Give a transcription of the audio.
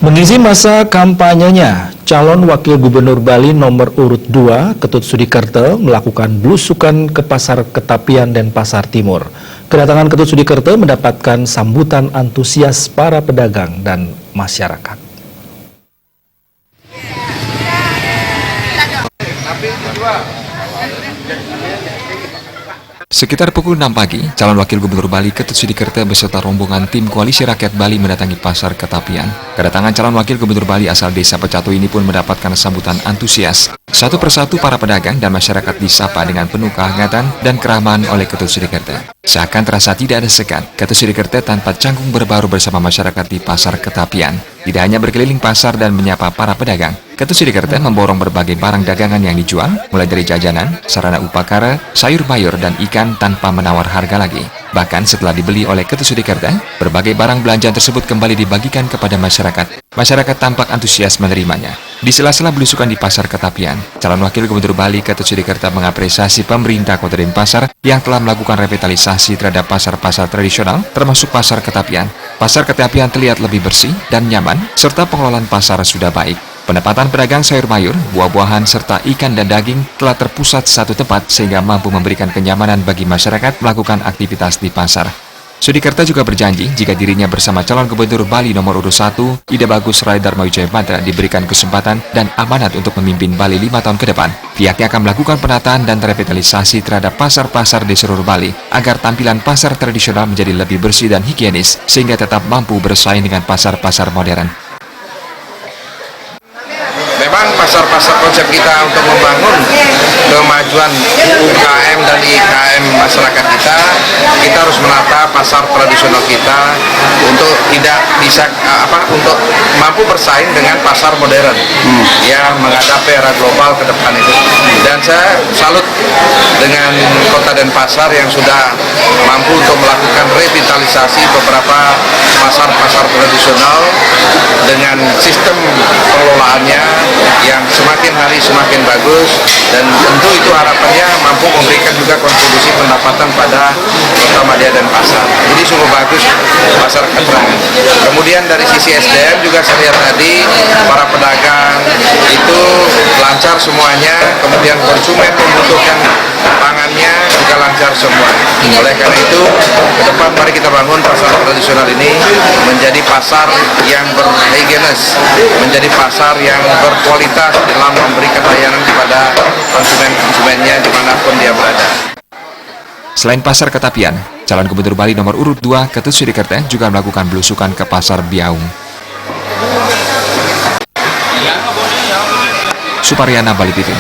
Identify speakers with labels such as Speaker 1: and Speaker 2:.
Speaker 1: Mengisi masa kampanyenya, calon wakil gubernur Bali nomor urut 2, Ketut Sudikerto, melakukan belusukan ke Pasar Ketapian dan Pasar Timur. Kedatangan Ketut Sudikerto mendapatkan sambutan antusias para pedagang dan masyarakat.
Speaker 2: Sekitar pukul 6 pagi, calon wakil gubernur Bali Ketut Sudikerto beserta rombongan tim Koalisi Rakyat Bali mendatangi Pasar Ketapian. Kedatangan calon wakil gubernur Bali asal desa Pecatu ini pun mendapatkan sambutan antusias. Satu persatu para pedagang dan masyarakat disapa dengan penuh kehangatan dan keramahan oleh Ketut Sudikerto. Seakan terasa tidak ada sekat, Ketut Sudikerto tanpa canggung berbaur bersama masyarakat di Pasar Ketapian. Tidak hanya berkeliling pasar dan menyapa para pedagang, Ketut Sudikerto memborong berbagai barang dagangan yang dijual, mulai dari jajanan, sarana upakara, sayur mayur, dan ikan tanpa menawar harga lagi. Bahkan setelah dibeli oleh Ketut Sudikerto, berbagai barang belanjaan tersebut kembali dibagikan kepada masyarakat. Masyarakat tampak antusias menerimanya. Di sela-sela belusukan di Pasar Ketapian, calon wakil gubernur Bali Ketut Sudikerto mengapresiasi pemerintah Kota Denpasar yang telah melakukan revitalisasi terhadap pasar-pasar tradisional, termasuk Pasar Ketapian. Pasar Ketapian terlihat lebih bersih dan nyaman, serta pengelolaan pasar sudah baik. Penempatan pedagang sayur mayur, buah-buahan, serta ikan dan daging telah terpusat satu tempat sehingga mampu memberikan kenyamanan bagi masyarakat melakukan aktivitas di pasar. Sudikerto juga berjanji jika dirinya bersama calon gubernur Bali nomor urut 1, Ida Bagus Rai Dharma Wijaya Madra diberikan kesempatan dan amanat untuk memimpin Bali 5 tahun ke depan. Pihaknya akan melakukan penataan dan revitalisasi terhadap pasar-pasar di seluruh Bali agar tampilan pasar tradisional menjadi lebih bersih dan higienis sehingga tetap mampu bersaing dengan pasar-pasar modern.
Speaker 3: Memang pasar-pasar konsep kita untuk membangun kemajuan UKM dan IKM masyarakat kita harus menata pasar tradisional kita untuk tidak bisa untuk mampu bersaing dengan pasar modern yang menghadapi era global ke depan itu. Dan saya salut dengan Kota Denpasar yang sudah mampu untuk melakukan revitalisasi beberapa pasar-pasar tradisional dengan sistem pengelolaannya yang semakin hari semakin bagus, dan tentu itu harapannya mampu memberikan juga kontribusi pendapatan pada Kota Madya Denpasar. Jadi sungguh bagus pasar keterangan. Kemudian dari sisi SDM juga saya lihat tadi para pedagang itu lancar semuanya, kemudian konsumen membutuhkan pangannya juga lancar semua. Oleh karena itu, ke depan mari kita bangun pasar tradisional ini menjadi pasar yang berhigienis, menjadi pasar yang berkualitas dalam memberikan layanan kepada konsumen-konsumennya dimanapun dia berada.
Speaker 2: Selain Pasar Ketapian, calon gubernur Bali nomor urut 2, Ketut Sudikerto juga melakukan belusukan ke Pasar Biaung. Suparyana, Bali TV.